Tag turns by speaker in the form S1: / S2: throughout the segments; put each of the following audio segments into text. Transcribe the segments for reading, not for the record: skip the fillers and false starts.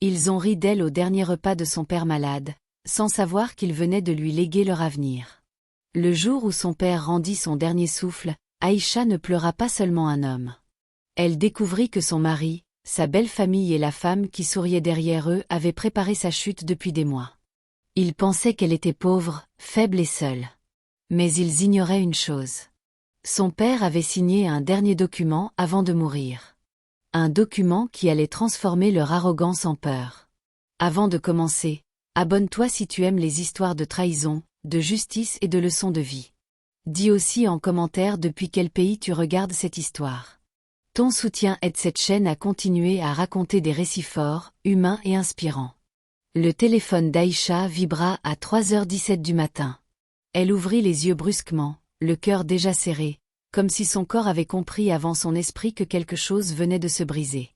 S1: Ils ont ri d'elle au dernier repas de son père malade, sans savoir qu'il venait de lui léguer leur avenir. Le jour où son père rendit son dernier souffle, Aïcha ne pleura pas seulement un homme. Elle découvrit que son mari, sa belle famille et la femme qui souriait derrière eux avaient préparé sa chute depuis des mois. Ils pensaient qu'elle était pauvre, faible et seule. Mais ils ignoraient une chose. Son père avait signé un dernier document avant de mourir. Un document qui allait transformer leur arrogance en peur. Avant de commencer, abonne-toi si tu aimes les histoires de trahison, de justice et de leçons de vie. Dis aussi en commentaire depuis quel pays tu regardes cette histoire. Ton soutien aide cette chaîne à continuer à raconter des récits forts, humains et inspirants. Le téléphone d'Aïcha vibra à 3h17 du matin. Elle ouvrit les yeux brusquement, le cœur déjà serré, comme si son corps avait compris avant son esprit que quelque chose venait de se briser.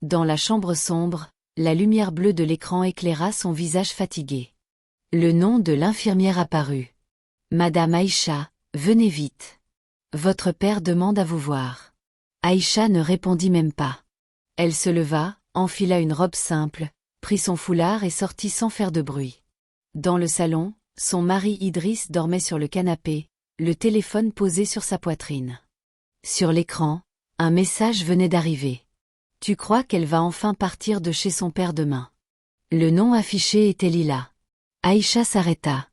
S1: Dans la chambre sombre, la lumière bleue de l'écran éclaira son visage fatigué. Le nom de l'infirmière apparut. « Madame Aïcha, venez vite. Votre père demande à vous voir. » Aïcha ne répondit même pas. Elle se leva, enfila une robe simple, prit son foulard et sortit sans faire de bruit. Dans le salon, son mari Idriss dormait sur le canapé, le téléphone posé sur sa poitrine. Sur l'écran, un message venait d'arriver. « Tu crois qu'elle va enfin partir de chez son père demain ?» Le nom affiché était Lila. Aïcha s'arrêta.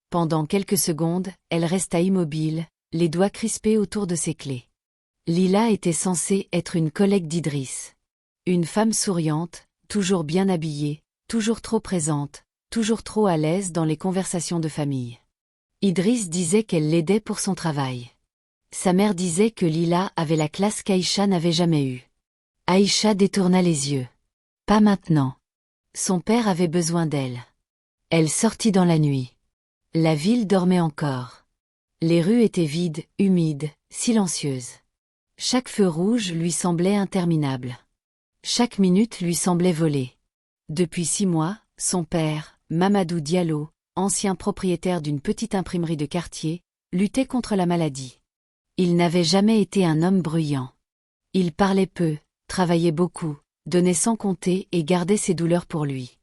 S1: Pendant quelques secondes, elle resta immobile, les doigts crispés autour de ses clés. Lila était censée être une collègue d'Idriss. Une femme souriante, toujours bien habillée, toujours trop présente, toujours trop à l'aise dans les conversations de famille. Idriss disait qu'elle l'aidait pour son travail. Sa mère disait que Lila avait la classe qu'Aïcha n'avait jamais eue. Aïcha détourna les yeux. Pas maintenant. Son père avait besoin d'elle. Elle sortit dans la nuit. La ville dormait encore. Les rues étaient vides, humides, silencieuses. Chaque feu rouge lui semblait interminable. Chaque minute lui semblait voler. Depuis 6 mois, son père, Mamadou Diallo, ancien propriétaire d'une petite imprimerie de quartier, luttait contre la maladie. Il n'avait jamais été un homme bruyant. Il parlait peu, travaillait beaucoup, donnait sans compter et gardait ses douleurs pour lui.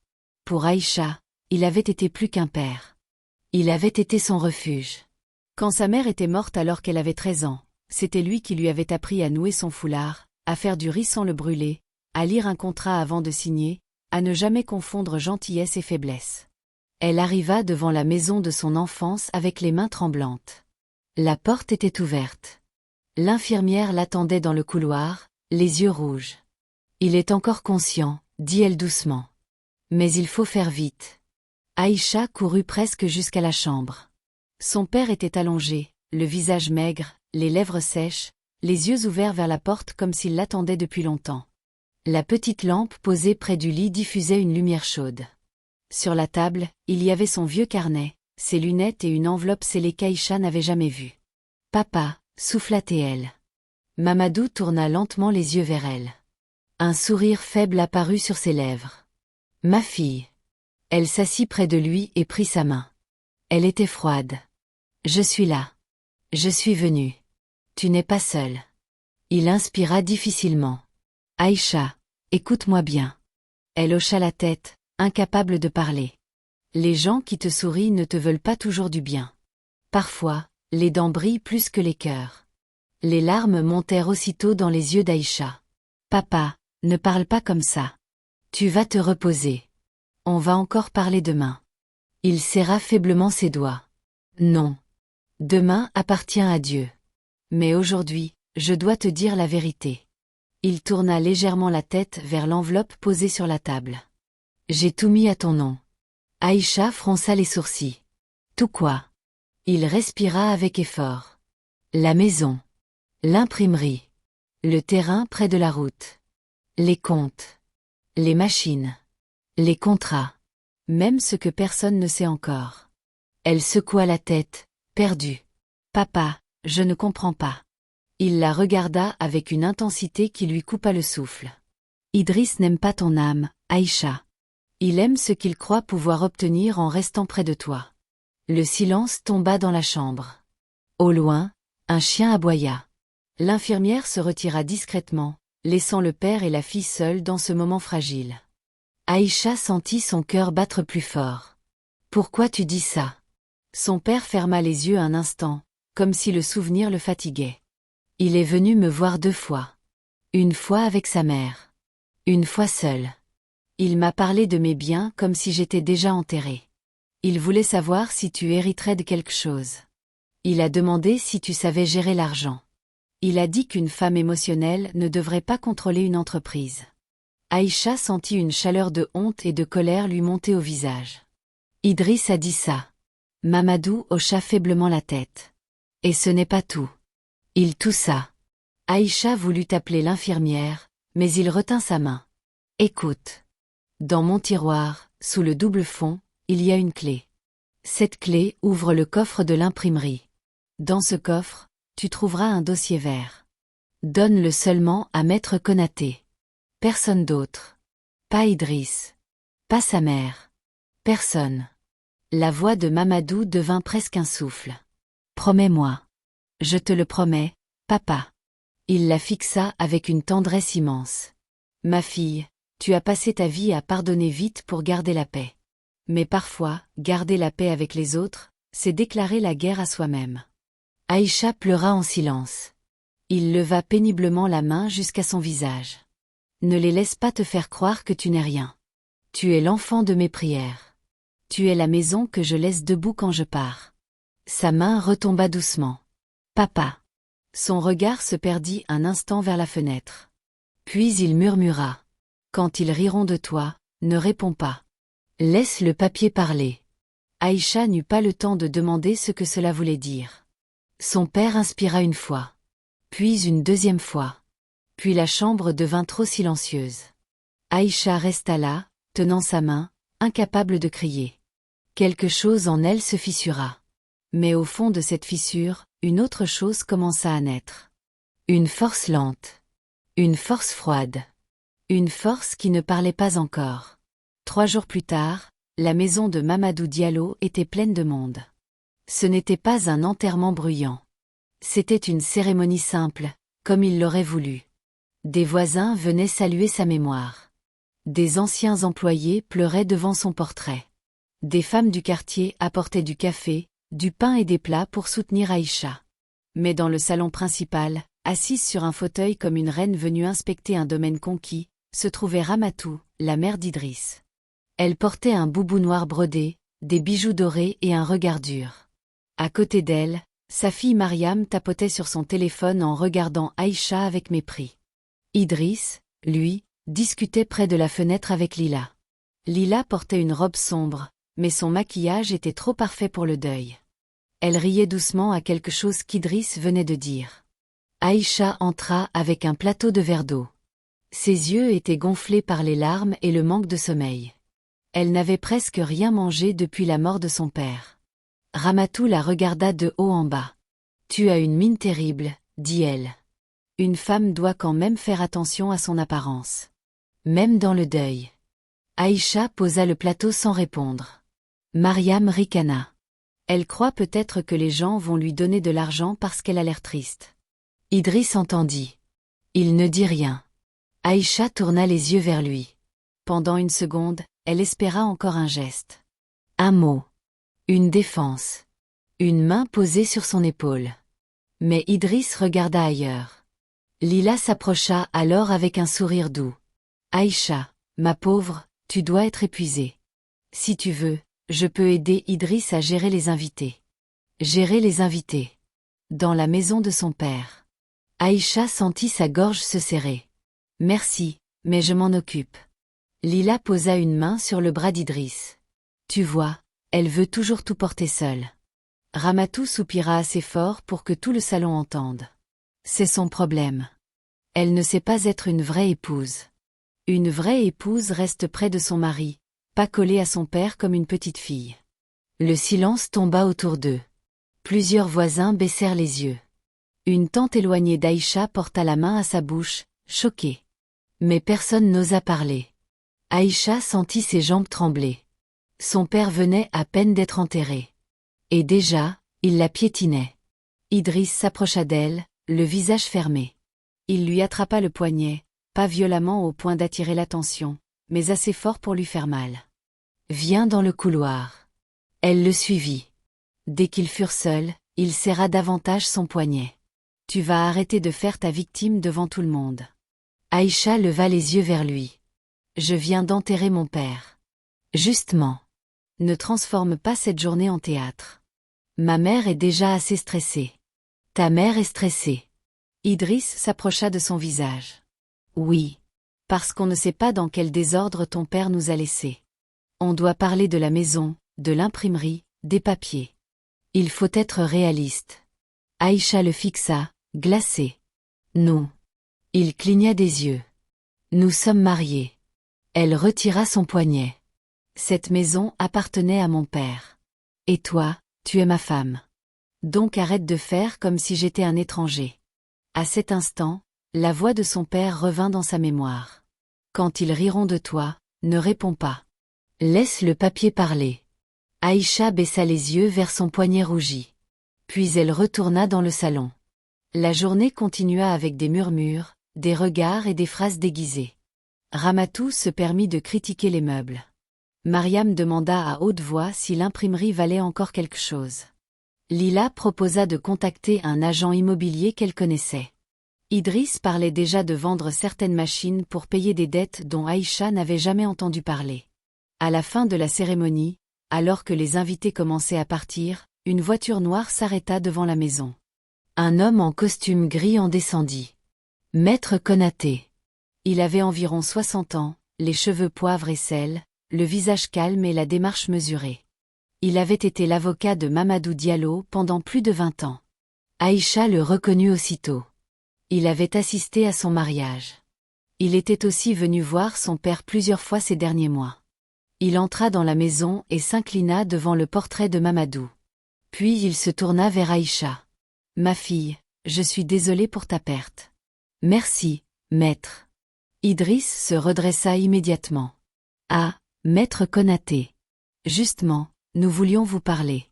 S1: Pour Aïcha, il avait été plus qu'un père. Il avait été son refuge. Quand sa mère était morte alors qu'elle avait 13 ans, c'était lui qui lui avait appris à nouer son foulard, à faire du riz sans le brûler, à lire un contrat avant de signer, à ne jamais confondre gentillesse et faiblesse. Elle arriva devant la maison de son enfance avec les mains tremblantes. La porte était ouverte. L'infirmière l'attendait dans le couloir, les yeux rouges. « Il est encore conscient, » dit-elle doucement. « Mais il faut faire vite. » Aïcha courut presque jusqu'à la chambre. Son père était allongé, le visage maigre, les lèvres sèches, les yeux ouverts vers la porte comme s'il l'attendait depuis longtemps. La petite lampe posée près du lit diffusait une lumière chaude. Sur la table, il y avait son vieux carnet, ses lunettes et une enveloppe scellée qu'Aïcha n'avait jamais vue. « Papa » souffla-t-elle. Mamadou tourna lentement les yeux vers elle. Un sourire faible apparut sur ses lèvres. « Ma fille. » Elle s'assit près de lui et prit sa main. Elle était froide. « Je suis là. Je suis venue. Tu n'es pas seule. » Il inspira difficilement. « Aïcha, écoute-moi bien. » Elle hocha la tête, incapable de parler. Les gens qui te sourient ne te veulent pas toujours du bien. Parfois, les dents brillent plus que les cœurs. Les larmes montèrent aussitôt dans les yeux d'Aïcha. « Papa, ne parle pas comme ça. Tu vas te reposer. On va encore parler demain. » Il serra faiblement ses doigts. « Non. Demain appartient à Dieu. Mais aujourd'hui, je dois te dire la vérité. » Il tourna légèrement la tête vers l'enveloppe posée sur la table. « J'ai tout mis à ton nom. » Aïcha fronça les sourcils. « Tout quoi ?» Il respira avec effort. « La maison. L'imprimerie. Le terrain près de la route. Les comptes. Les machines. Les contrats. Même ce que personne ne sait encore. » Elle secoua la tête, perdue. « Papa, je ne comprends pas. » Il la regarda avec une intensité qui lui coupa le souffle. « Idriss n'aime pas ton âme, Aïcha. Il aime ce qu'il croit pouvoir obtenir en restant près de toi. » Le silence tomba dans la chambre. Au loin, un chien aboya. L'infirmière se retira discrètement, laissant le père et la fille seuls dans ce moment fragile. Aïcha sentit son cœur battre plus fort. Pourquoi tu dis ça? Son père ferma les yeux un instant, comme si le souvenir le fatiguait. Il est venu me voir 2 fois. Une fois avec sa mère. Une fois seul. Il m'a parlé de mes biens comme si j'étais déjà enterré. Il voulait savoir si tu hériterais de quelque chose. Il a demandé si tu savais gérer l'argent. Il a dit qu'une femme émotionnelle ne devrait pas contrôler une entreprise. Aïcha sentit une chaleur de honte et de colère lui monter au visage. Idriss a dit ça. Mamadou hocha faiblement la tête. Et ce n'est pas tout. Il toussa. Aïcha voulut appeler l'infirmière, mais il retint sa main. Écoute. Dans mon tiroir, sous le double fond, il y a une clé. Cette clé ouvre le coffre de l'imprimerie. Dans ce coffre, tu trouveras un dossier vert. Donne-le seulement à Maître Konaté. Personne d'autre. Pas Idriss. Pas sa mère. Personne. La voix de Mamadou devint presque un souffle. Promets-moi. Je te le promets, papa. Il la fixa avec une tendresse immense. Ma fille, tu as passé ta vie à pardonner vite pour garder la paix. Mais parfois, garder la paix avec les autres, c'est déclarer la guerre à soi-même. Aïcha pleura en silence. Il leva péniblement la main jusqu'à son visage. Ne les laisse pas te faire croire que tu n'es rien. Tu es l'enfant de mes prières. Tu es la maison que je laisse debout quand je pars. Sa main retomba doucement. Papa. Son regard se perdit un instant vers la fenêtre. Puis il murmura. Quand ils riront de toi, ne réponds pas. Laisse le papier parler. Aïcha n'eut pas le temps de demander ce que cela voulait dire. Son père inspira une fois. Puis une deuxième fois. Puis la chambre devint trop silencieuse. Aïcha resta là, tenant sa main, incapable de crier. Quelque chose en elle se fissura. Mais au fond de cette fissure, une autre chose commença à naître. Une force lente. Une force froide. Une force qui ne parlait pas encore. 3 jours plus tard, la maison de Mamadou Diallo était pleine de monde. Ce n'était pas un enterrement bruyant. C'était une cérémonie simple, comme il l'aurait voulu. Des voisins venaient saluer sa mémoire. Des anciens employés pleuraient devant son portrait. Des femmes du quartier apportaient du café, du pain et des plats pour soutenir Aïcha. Mais dans le salon principal, assise sur un fauteuil comme une reine venue inspecter un domaine conquis, se trouvait Ramatou, la mère d'Idriss. Elle portait un boubou noir brodé, des bijoux dorés et un regard dur. À côté d'elle, sa fille Mariam tapotait sur son téléphone en regardant Aïcha avec mépris. Idriss, lui, discutait près de la fenêtre avec Lila. Lila portait une robe sombre, mais son maquillage était trop parfait pour le deuil. Elle riait doucement à quelque chose qu'Idriss venait de dire. Aïcha entra avec un plateau de verre d'eau. Ses yeux étaient gonflés par les larmes et le manque de sommeil. Elle n'avait presque rien mangé depuis la mort de son père. Ramatou la regarda de haut en bas. « Tu as une mine terrible, dit-elle. Une femme doit quand même faire attention à son apparence. Même dans le deuil. » Aïcha posa le plateau sans répondre. Mariam ricana. Elle croit peut-être que les gens vont lui donner de l'argent parce qu'elle a l'air triste. Idriss entendit. Il ne dit rien. Aïcha tourna les yeux vers lui. Pendant une seconde, elle espéra encore un geste. Un mot. Une défense. Une main posée sur son épaule. Mais Idriss regarda ailleurs. Lila s'approcha alors avec un sourire doux. Aïcha, ma pauvre, tu dois être épuisée. Si tu veux, je peux aider Idriss à gérer les invités. Gérer les invités. Dans la maison de son père. Aïcha sentit sa gorge se serrer. Merci, mais je m'en occupe. Lila posa une main sur le bras d'Idriss. Tu vois, elle veut toujours tout porter seule. Ramatou soupira assez fort pour que tout le salon entende. C'est son problème. Elle ne sait pas être une vraie épouse. Une vraie épouse reste près de son mari, pas collée à son père comme une petite fille. Le silence tomba autour d'eux. Plusieurs voisins baissèrent les yeux. Une tante éloignée d'Aïcha porta la main à sa bouche, choquée. Mais personne n'osa parler. Aïcha sentit ses jambes trembler. Son père venait à peine d'être enterré. Et déjà, il la piétinait. Idriss s'approcha d'elle, le visage fermé. Il lui attrapa le poignet, pas violemment au point d'attirer l'attention, mais assez fort pour lui faire mal. Viens dans le couloir. Elle le suivit. Dès qu'ils furent seuls, il serra davantage son poignet. Tu vas arrêter de faire ta victime devant tout le monde. Aïcha leva les yeux vers lui. Je viens d'enterrer mon père. Justement. Ne transforme pas cette journée en théâtre. Ma mère est déjà assez stressée. Ta mère est stressée. Idriss s'approcha de son visage. Oui. Parce qu'on ne sait pas dans quel désordre ton père nous a laissés. On doit parler de la maison, de l'imprimerie, des papiers. Il faut être réaliste. Aïcha le fixa, glacée. Non. Il cligna des yeux. Nous sommes mariés. Elle retira son poignet. Cette maison appartenait à mon père. Et toi, tu es ma femme. Donc arrête de faire comme si j'étais un étranger. À cet instant, la voix de son père revint dans sa mémoire. Quand ils riront de toi, ne réponds pas. Laisse le papier parler. Aïcha baissa les yeux vers son poignet rougi. Puis elle retourna dans le salon. La journée continua avec des murmures, des regards et des phrases déguisées. Ramatou se permit de critiquer les meubles. Mariam demanda à haute voix si l'imprimerie valait encore quelque chose. Lila proposa de contacter un agent immobilier qu'elle connaissait. Idriss parlait déjà de vendre certaines machines pour payer des dettes dont Aïcha n'avait jamais entendu parler. À la fin de la cérémonie, alors que les invités commençaient à partir, une voiture noire s'arrêta devant la maison. Un homme en costume gris en descendit. Maître Konaté. Il avait environ 60 ans, les cheveux poivre et sel, le visage calme et la démarche mesurée. Il avait été l'avocat de Mamadou Diallo pendant plus de 20 ans. Aïcha le reconnut aussitôt. Il avait assisté à son mariage. Il était aussi venu voir son père plusieurs fois ces derniers mois. Il entra dans la maison et s'inclina devant le portrait de Mamadou. Puis il se tourna vers Aïcha. « Ma fille, je suis désolé pour ta perte. »« Merci, maître. » Idriss se redressa immédiatement. « Ah, maître Konaté. Justement, nous voulions vous parler.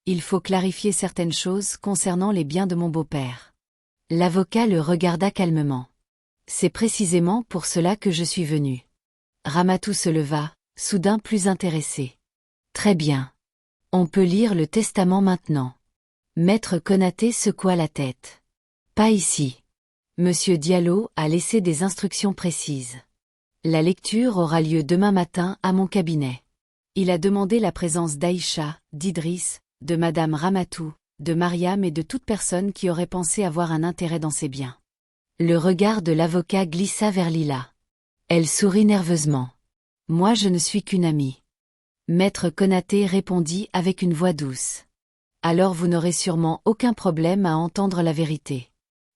S1: Il faut clarifier certaines choses concernant les biens de mon beau-père. » L'avocat le regarda calmement. « C'est précisément pour cela que je suis venu. » Ramatou se leva, soudain plus intéressé. « Très bien. On peut lire le testament maintenant. » Maître Konaté secoua la tête. « Pas ici. Monsieur Diallo a laissé des instructions précises. La lecture aura lieu demain matin à mon cabinet. Il a demandé la présence d'Aïcha, d'Idriss, de Madame Ramatou, de Mariam et de toute personne qui aurait pensé avoir un intérêt dans ces biens. » Le regard de l'avocat glissa vers Lila. Elle sourit nerveusement. « Moi je ne suis qu'une amie. » Maître Konaté répondit avec une voix douce. « Alors vous n'aurez sûrement aucun problème à entendre la vérité. »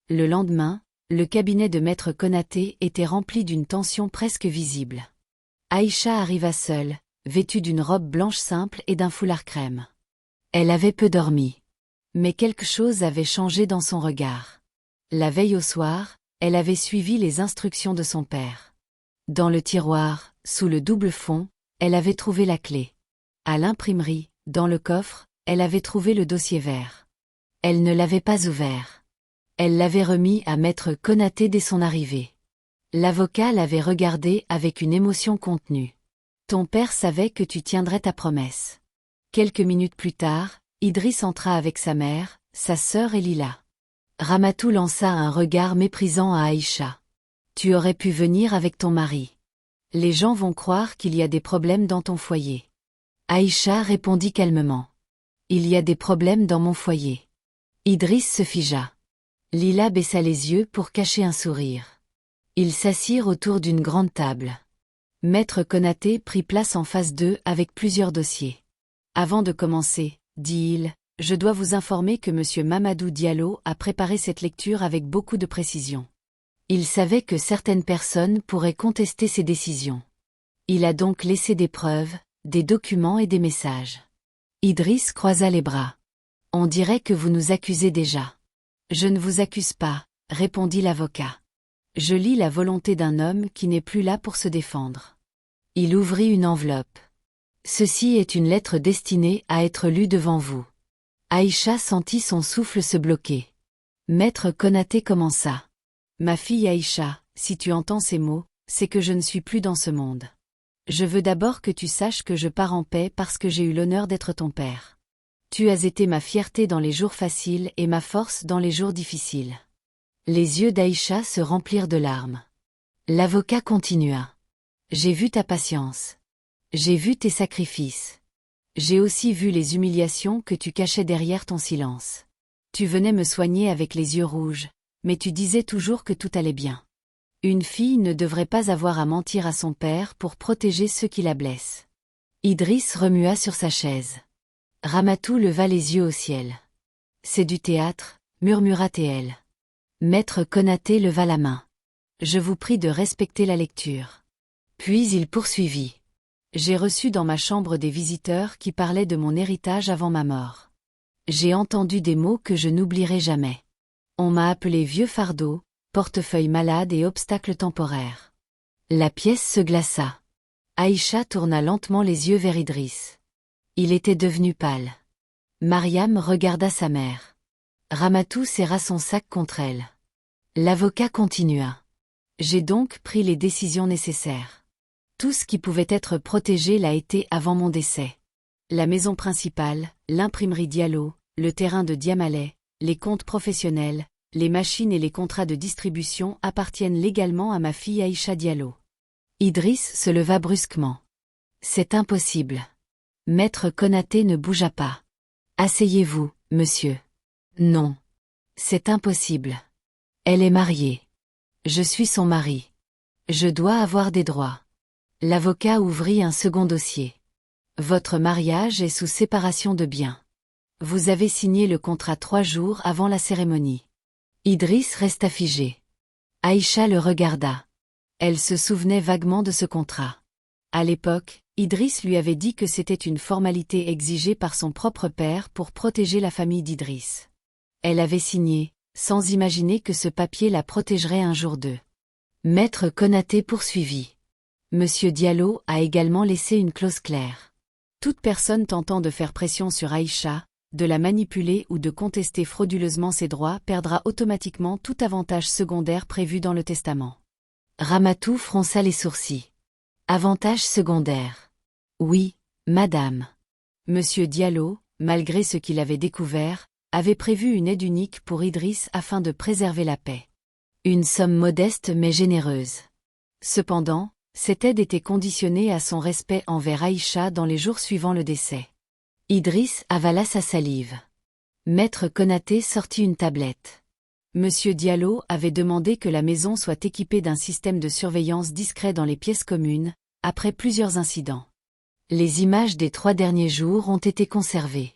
S1: Le lendemain, le cabinet de Maître Konaté était rempli d'une tension presque visible. Aïcha arriva seule, vêtue d'une robe blanche simple et d'un foulard crème. Elle avait peu dormi. Mais quelque chose avait changé dans son regard. La veille au soir, elle avait suivi les instructions de son père. Dans le tiroir, sous le double fond, elle avait trouvé la clé. À l'imprimerie, dans le coffre, elle avait trouvé le dossier vert. Elle ne l'avait pas ouvert. Elle l'avait remis à Maître Konaté dès son arrivée. L'avocat l'avait regardé avec une émotion contenue. « Ton père savait que tu tiendrais ta promesse. » Quelques minutes plus tard, Idriss entra avec sa mère, sa sœur et Lila. Ramatou lança un regard méprisant à Aïcha. « Tu aurais pu venir avec ton mari. Les gens vont croire qu'il y a des problèmes dans ton foyer. » Aïcha répondit calmement. « Il y a des problèmes dans mon foyer. » Idriss se figea. Lila baissa les yeux pour cacher un sourire. Ils s'assirent autour d'une grande table. Maître Konaté prit place en face d'eux avec plusieurs dossiers. « Avant de commencer, dit-il, je dois vous informer que Monsieur Mamadou Diallo a préparé cette lecture avec beaucoup de précision. Il savait que certaines personnes pourraient contester ses décisions. Il a donc laissé des preuves, des documents et des messages. » Idriss croisa les bras. « On dirait que vous nous accusez déjà. »« Je ne vous accuse pas, » répondit l'avocat. « Je lis la volonté d'un homme qui n'est plus là pour se défendre. » Il ouvrit une enveloppe. « Ceci est une lettre destinée à être lue devant vous. » Aïcha sentit son souffle se bloquer. Maître Konaté commença. « Ma fille Aïcha, si tu entends ces mots, c'est que je ne suis plus dans ce monde. Je veux d'abord que tu saches que je pars en paix parce que j'ai eu l'honneur d'être ton père. Tu as été ma fierté dans les jours faciles et ma force dans les jours difficiles. Les yeux d'Aïcha se remplirent de larmes. L'avocat continua. J'ai vu ta patience. J'ai vu tes sacrifices. J'ai aussi vu les humiliations que tu cachais derrière ton silence. Tu venais me soigner avec les yeux rouges, mais tu disais toujours que tout allait bien. Une fille ne devrait pas avoir à mentir à son père pour protéger ceux qui la blessent. Idriss remua sur sa chaise. Ramatou leva les yeux au ciel. C'est du théâtre, murmura Théel. Maître Konaté leva la main. Je vous prie de respecter la lecture. Puis il poursuivit. J'ai reçu dans ma chambre des visiteurs qui parlaient de mon héritage avant ma mort. J'ai entendu des mots que je n'oublierai jamais. On m'a appelé vieux fardeau, portefeuille malade et obstacle temporaire. La pièce se glaça. Aïcha tourna lentement les yeux vers Idriss. Il était devenu pâle. Mariam regarda sa mère. Ramatou serra son sac contre elle. L'avocat continua. J'ai donc pris les décisions nécessaires. Tout ce qui pouvait être protégé l'a été avant mon décès. La maison principale, l'imprimerie Diallo, le terrain de Diamalais, les comptes professionnels, les machines et les contrats de distribution appartiennent légalement à ma fille Aïcha Diallo. Idriss se leva brusquement. C'est impossible. Maître Konaté ne bougea pas. Asseyez-vous, monsieur. Non. C'est impossible. Elle est mariée. Je suis son mari. Je dois avoir des droits. L'avocat ouvrit un second dossier. Votre mariage est sous séparation de biens. Vous avez signé le contrat 3 jours avant la cérémonie. Idriss resta figé. Aïcha le regarda. Elle se souvenait vaguement de ce contrat. À l'époque, Idriss lui avait dit que c'était une formalité exigée par son propre père pour protéger la famille d'Idriss. Elle avait signé, sans imaginer que ce papier la protégerait un jour d'eux. Maître Konaté poursuivit. Monsieur Diallo a également laissé une clause claire. Toute personne tentant de faire pression sur Aïcha, de la manipuler ou de contester frauduleusement ses droits perdra automatiquement tout avantage secondaire prévu dans le testament. Ramatou fronça les sourcils. Avantage secondaire. Oui, madame. Monsieur Diallo, malgré ce qu'il avait découvert, avait prévu une aide unique pour Idriss afin de préserver la paix. Une somme modeste mais généreuse. Cependant, cette aide était conditionnée à son respect envers Aïcha dans les jours suivant le décès. Idriss avala sa salive. Maître Konaté sortit une tablette. Monsieur Diallo avait demandé que la maison soit équipée d'un système de surveillance discret dans les pièces communes, après plusieurs incidents. Les images des 3 derniers jours ont été conservées.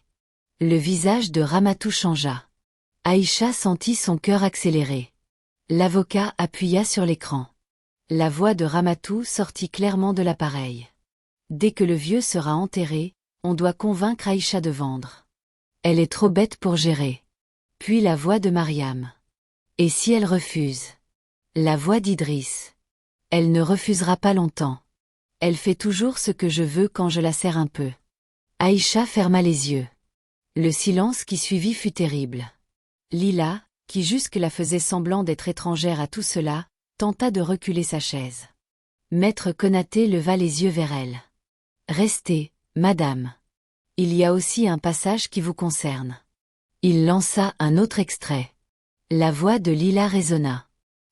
S1: Le visage de Ramatou changea. Aïcha sentit son cœur accélérer. L'avocat appuya sur l'écran. La voix de Ramatou sortit clairement de l'appareil. Dès que le vieux sera enterré, on doit convaincre Aïcha de vendre. Elle est trop bête pour gérer. Puis la voix de Mariam. Et si elle refuse? La voix d'Idriss. Elle ne refusera pas longtemps. Elle fait toujours ce que je veux quand je la serre un peu. Aïcha ferma les yeux. Le silence qui suivit fut terrible. Lila, qui jusque-là faisait semblant d'être étrangère à tout cela, tenta de reculer sa chaise. Maître Konaté leva les yeux vers elle. Restez, madame. Il y a aussi un passage qui vous concerne. Il lança un autre extrait. La voix de Lila résonna.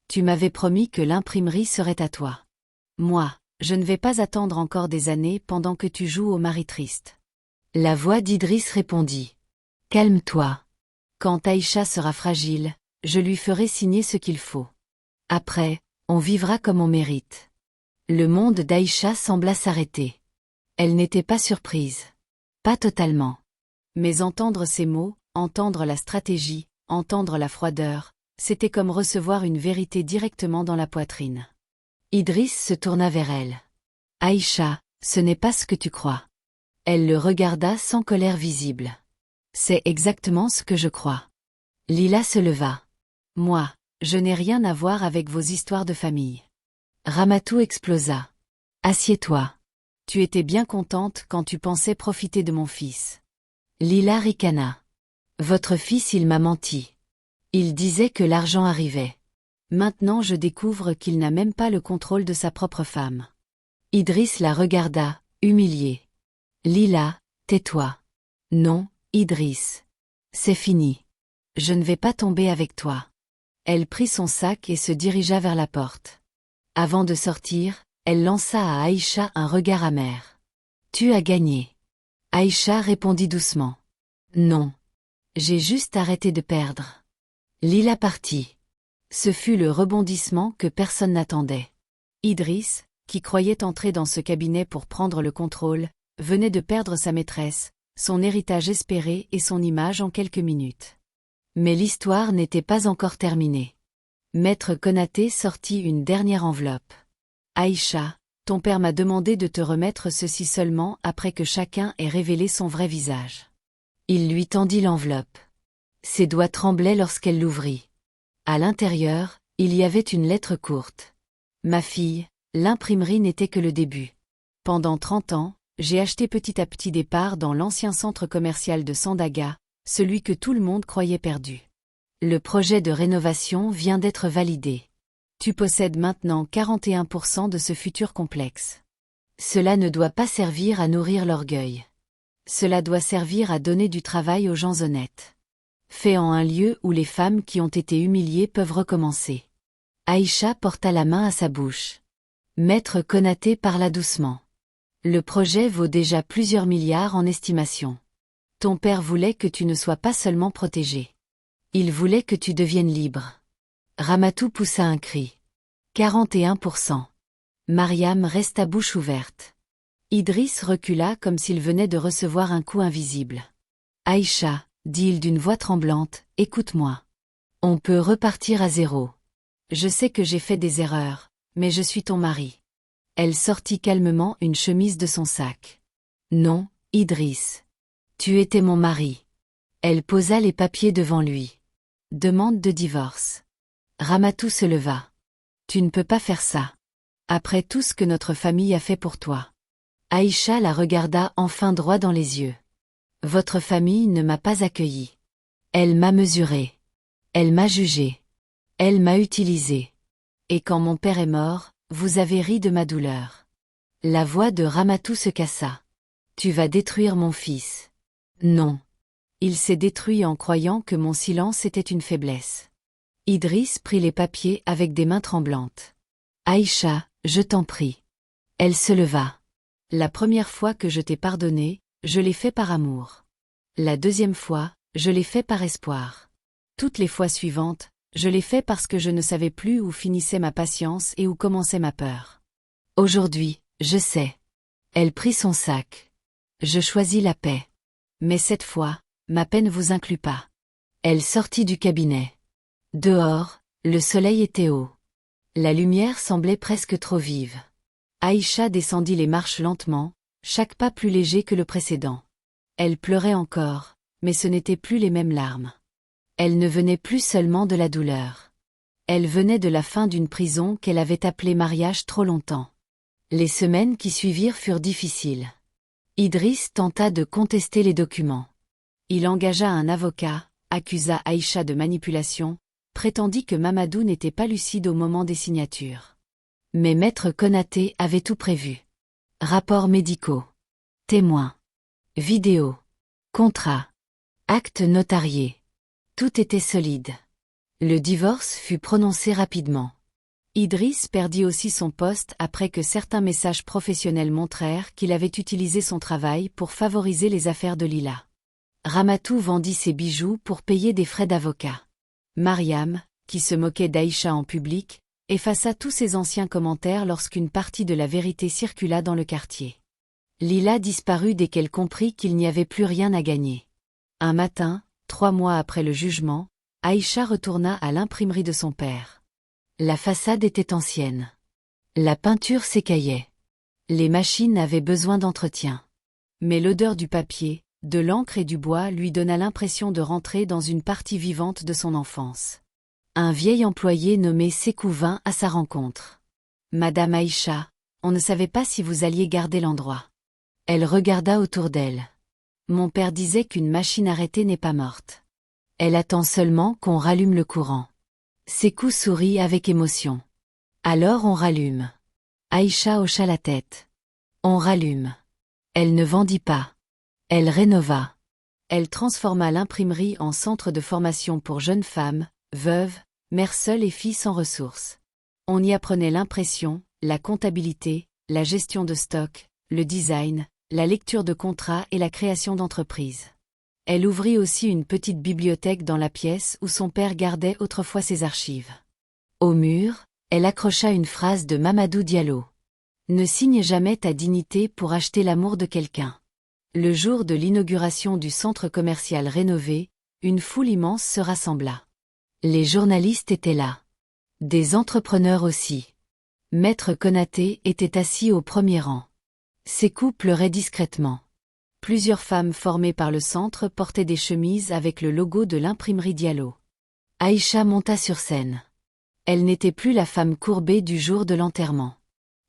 S1: Tu m'avais promis que l'imprimerie serait à toi. Moi, je ne vais pas attendre encore des années pendant que tu joues au mari triste. La voix d'Idriss répondit. Calme-toi. Quand Aïcha sera fragile, je lui ferai signer ce qu'il faut. Après, on vivra comme on mérite. Le monde d'Aïcha sembla s'arrêter. Elle n'était pas surprise. Pas totalement. Mais entendre ces mots, entendre la stratégie, entendre la froideur, c'était comme recevoir une vérité directement dans la poitrine. Idriss se tourna vers elle. Aïcha, ce n'est pas ce que tu crois. Elle le regarda sans colère visible. C'est exactement ce que je crois. Lila se leva. Moi, je n'ai rien à voir avec vos histoires de famille. Ramatou explosa. Assieds-toi. Tu étais bien contente quand tu pensais profiter de mon fils. Lila ricana. Votre fils, il m'a menti. Il disait que l'argent arrivait. Maintenant je découvre qu'il n'a même pas le contrôle de sa propre femme. Idriss la regarda, humilié. Lila, tais-toi. Non, Idriss. C'est fini. Je ne vais pas tomber avec toi. Elle prit son sac et se dirigea vers la porte. Avant de sortir, elle lança à Aïcha un regard amer. Tu as gagné. Aïcha répondit doucement. Non. J'ai juste arrêté de perdre. Lila partit. Ce fut le rebondissement que personne n'attendait. Idriss, qui croyait entrer dans ce cabinet pour prendre le contrôle, venait de perdre sa maîtresse, son héritage espéré et son image en quelques minutes. Mais l'histoire n'était pas encore terminée. Maître Konaté sortit une dernière enveloppe. Aïcha, ton père m'a demandé de te remettre ceci seulement après que chacun ait révélé son vrai visage. Il lui tendit l'enveloppe. Ses doigts tremblaient lorsqu'elle l'ouvrit. À l'intérieur, il y avait une lettre courte. Ma fille, l'imprimerie n'était que le début. Pendant 30 ans, j'ai acheté petit à petit des parts dans l'ancien centre commercial de Sandaga, celui que tout le monde croyait perdu. Le projet de rénovation vient d'être validé. Tu possèdes maintenant 41% de ce futur complexe. Cela ne doit pas servir à nourrir l'orgueil. Cela doit servir à donner du travail aux gens honnêtes. Fait en un lieu où les femmes qui ont été humiliées peuvent recommencer. Aïcha porta la main à sa bouche. Maître Konaté parla doucement. Le projet vaut déjà plusieurs milliards en estimation. Ton père voulait que tu ne sois pas seulement protégé. Il voulait que tu deviennes libre. Ramatou poussa un cri. 41%. Mariam resta bouche ouverte. Idriss recula comme s'il venait de recevoir un coup invisible. Aïcha, dit-il d'une voix tremblante, écoute-moi. On peut repartir à zéro. Je sais que j'ai fait des erreurs, mais je suis ton mari. Elle sortit calmement une chemise de son sac. Non, Idriss. Tu étais mon mari. Elle posa les papiers devant lui. Demande de divorce. Ramatou se leva. Tu ne peux pas faire ça. Après tout ce que notre famille a fait pour toi. Aïcha la regarda enfin droit dans les yeux. Votre famille ne m'a pas accueilli. Elle m'a mesuré. Elle m'a jugé. Elle m'a utilisé. Et quand mon père est mort, vous avez ri de ma douleur. La voix de Ramatou se cassa. Tu vas détruire mon fils. Non. Il s'est détruit en croyant que mon silence était une faiblesse. Idriss prit les papiers avec des mains tremblantes. Aïcha, je t'en prie. Elle se leva. La première fois que je t'ai pardonné, je l'ai fait par amour. La deuxième fois, je l'ai fait par espoir. Toutes les fois suivantes, je l'ai fait parce que je ne savais plus où finissait ma patience et où commençait ma peur. Aujourd'hui, je sais. Elle prit son sac. Je choisis la paix. Mais cette fois, ma peine vous inclut pas. Elle sortit du cabinet. Dehors, le soleil était haut. La lumière semblait presque trop vive. Aïcha descendit les marches lentement, chaque pas plus léger que le précédent. Elle pleurait encore, mais ce n'étaient plus les mêmes larmes. Elle ne venait plus seulement de la douleur. Elle venait de la fin d'une prison qu'elle avait appelée mariage trop longtemps. Les semaines qui suivirent furent difficiles. Idriss tenta de contester les documents. Il engagea un avocat, accusa Aïcha de manipulation, prétendit que Mamadou n'était pas lucide au moment des signatures. Mais Maître Konaté avait tout prévu. Rapports médicaux. Témoins. Vidéos. Contrats. Actes notariés. Tout était solide. Le divorce fut prononcé rapidement. Idriss perdit aussi son poste après que certains messages professionnels montrèrent qu'il avait utilisé son travail pour favoriser les affaires de Lila. Ramatou vendit ses bijoux pour payer des frais d'avocat. Mariam, qui se moquait d'Aïcha en public, effaça tous ses anciens commentaires lorsqu'une partie de la vérité circula dans le quartier. Lila disparut dès qu'elle comprit qu'il n'y avait plus rien à gagner. Un matin, 3 mois après le jugement, Aïcha retourna à l'imprimerie de son père. La façade était ancienne. La peinture s'écaillait. Les machines avaient besoin d'entretien. Mais l'odeur du papier, de l'encre et du bois lui donna l'impression de rentrer dans une partie vivante de son enfance. Un vieil employé nommé Sékou vint à sa rencontre. « Madame Aïcha, on ne savait pas si vous alliez garder l'endroit. » Elle regarda autour d'elle. « Mon père disait qu'une machine arrêtée n'est pas morte. Elle attend seulement qu'on rallume le courant. » Sékou sourit avec émotion. « Alors on rallume. » Aïcha hocha la tête. On rallume. Elle ne vendit pas. Elle rénova. Elle transforma l'imprimerie en centre de formation pour jeunes femmes, veuves, mères seules et filles sans ressources. On y apprenait l'impression, la comptabilité, la gestion de stock, le design, la lecture de contrats et la création d'entreprises. Elle ouvrit aussi une petite bibliothèque dans la pièce où son père gardait autrefois ses archives. Au mur, elle accrocha une phrase de Mamadou Diallo. « Ne signe jamais ta dignité pour acheter l'amour de quelqu'un ». Le jour de l'inauguration du centre commercial rénové, une foule immense se rassembla. Les journalistes étaient là. Des entrepreneurs aussi. Maître Konaté était assis au premier rang. Sékou pleurait discrètement. Plusieurs femmes formées par le centre portaient des chemises avec le logo de l'imprimerie Diallo. Aïcha monta sur scène. Elle n'était plus la femme courbée du jour de l'enterrement.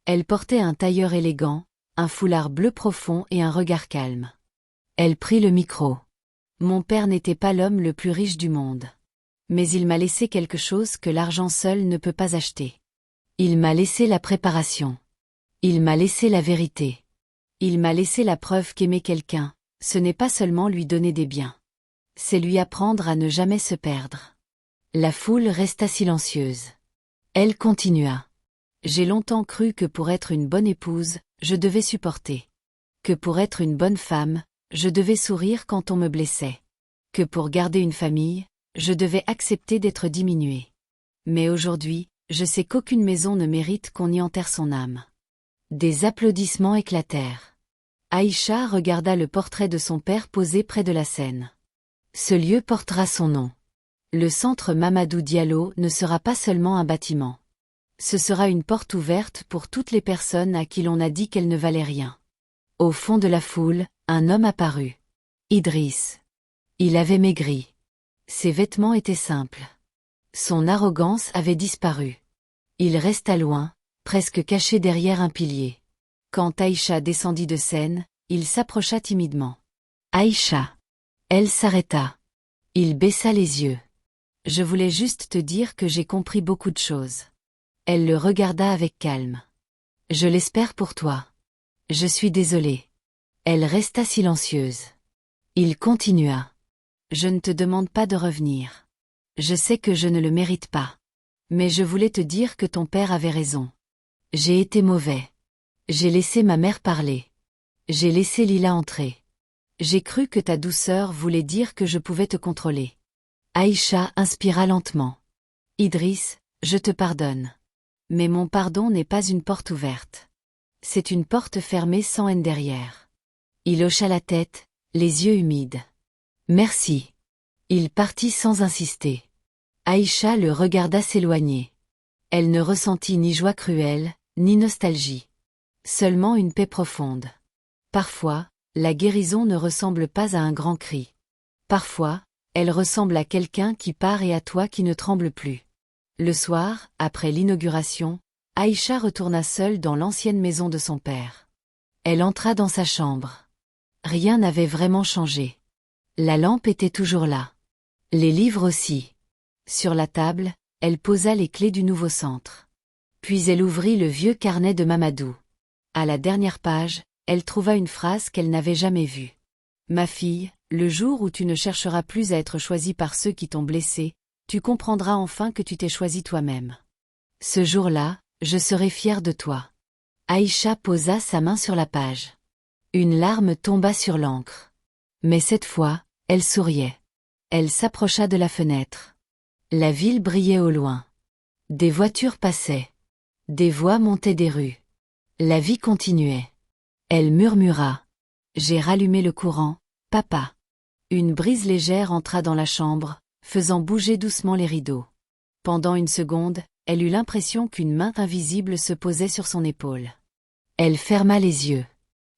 S1: Elle portait un tailleur élégant, un foulard bleu profond et un regard calme. Elle prit le micro. « Mon père n'était pas l'homme le plus riche du monde. Mais il m'a laissé quelque chose que l'argent seul ne peut pas acheter. Il m'a laissé la préparation. Il m'a laissé la vérité. Il m'a laissé la preuve qu'aimer quelqu'un, ce n'est pas seulement lui donner des biens. C'est lui apprendre à ne jamais se perdre. » La foule resta silencieuse. Elle continua. « J'ai longtemps cru que pour être une bonne épouse, je devais supporter. Que pour être une bonne femme, je devais sourire quand on me blessait. Que pour garder une famille, je devais accepter d'être diminuée. Mais aujourd'hui, je sais qu'aucune maison ne mérite qu'on y enterre son âme. » Des applaudissements éclatèrent. Aïcha regarda le portrait de son père posé près de la scène. Ce lieu portera son nom. Le centre Mamadou Diallo ne sera pas seulement un bâtiment. Ce sera une porte ouverte pour toutes les personnes à qui l'on a dit qu'elles ne valaient rien. Au fond de la foule, un homme apparut. Idriss. Il avait maigri. Ses vêtements étaient simples. Son arrogance avait disparu. Il resta loin, presque caché derrière un pilier. Quand Aïcha descendit de scène, il s'approcha timidement. Aïcha. Elle s'arrêta. Il baissa les yeux. Je voulais juste te dire que j'ai compris beaucoup de choses. Elle le regarda avec calme. Je l'espère pour toi. Je suis désolée. Elle resta silencieuse. Il continua. Je ne te demande pas de revenir. Je sais que je ne le mérite pas. Mais je voulais te dire que ton père avait raison. J'ai été mauvais. J'ai laissé ma mère parler. J'ai laissé Lila entrer. J'ai cru que ta douceur voulait dire que je pouvais te contrôler. Aïcha inspira lentement. Idriss, je te pardonne. Mais mon pardon n'est pas une porte ouverte. C'est une porte fermée sans haine derrière. Il hocha la tête, les yeux humides. Merci. Il partit sans insister. Aïcha le regarda s'éloigner. Elle ne ressentit ni joie cruelle, ni nostalgie. Seulement une paix profonde. Parfois, la guérison ne ressemble pas à un grand cri. Parfois, elle ressemble à quelqu'un qui part et à toi qui ne tremble plus. Le soir, après l'inauguration, Aïcha retourna seule dans l'ancienne maison de son père. Elle entra dans sa chambre. Rien n'avait vraiment changé. La lampe était toujours là. Les livres aussi. Sur la table, elle posa les clés du nouveau centre. Puis elle ouvrit le vieux carnet de Mamadou. À la dernière page, elle trouva une phrase qu'elle n'avait jamais vue. « Ma fille, le jour où tu ne chercheras plus à être choisie par ceux qui t'ont blessée, tu comprendras enfin que tu t'es choisie toi-même. Ce jour-là, je serai fière de toi. » Aïcha posa sa main sur la page. Une larme tomba sur l'encre. Mais cette fois, elle souriait. Elle s'approcha de la fenêtre. La ville brillait au loin. Des voitures passaient. Des voix montaient des rues. La vie continuait. Elle murmura. « J'ai rallumé le courant, papa. » Une brise légère entra dans la chambre, faisant bouger doucement les rideaux. Pendant une seconde, elle eut l'impression qu'une main invisible se posait sur son épaule. Elle ferma les yeux.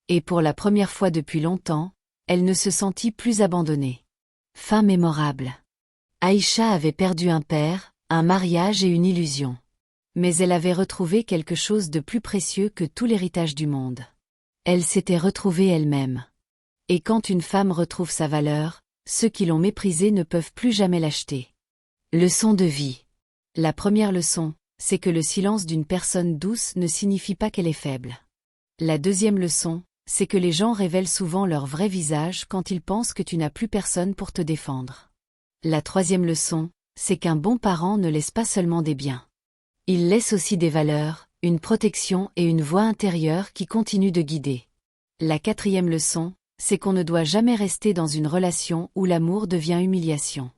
S1: Et pour la première fois depuis longtemps, elle ne se sentit plus abandonnée. Fin mémorable. Aïcha avait perdu un père, un mariage et une illusion. Mais elle avait retrouvé quelque chose de plus précieux que tout l'héritage du monde. Elle s'était retrouvée elle-même. Et quand une femme retrouve sa valeur, ceux qui l'ont méprisée ne peuvent plus jamais l'acheter. Leçon de vie. La première leçon, c'est que le silence d'une personne douce ne signifie pas qu'elle est faible. La deuxième leçon, c'est que les gens révèlent souvent leur vrai visage quand ils pensent que tu n'as plus personne pour te défendre. La troisième leçon, c'est qu'un bon parent ne laisse pas seulement des biens. Il laisse aussi des valeurs, une protection et une voix intérieure qui continue de guider. La quatrième leçon, c'est qu'on ne doit jamais rester dans une relation où l'amour devient humiliation.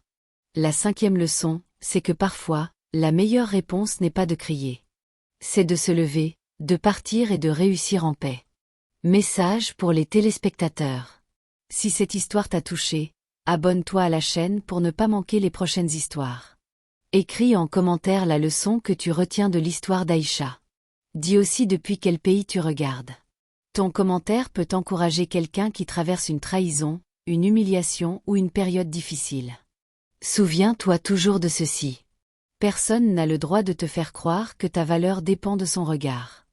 S1: La cinquième leçon, c'est que parfois, la meilleure réponse n'est pas de crier. C'est de se lever, de partir et de réussir en paix. Message pour les téléspectateurs. Si cette histoire t'a touché, abonne-toi à la chaîne pour ne pas manquer les prochaines histoires. Écris en commentaire la leçon que tu retiens de l'histoire d'Aïcha. Dis aussi depuis quel pays tu regardes. Ton commentaire peut encourager quelqu'un qui traverse une trahison, une humiliation ou une période difficile. Souviens-toi toujours de ceci. Personne n'a le droit de te faire croire que ta valeur dépend de son regard.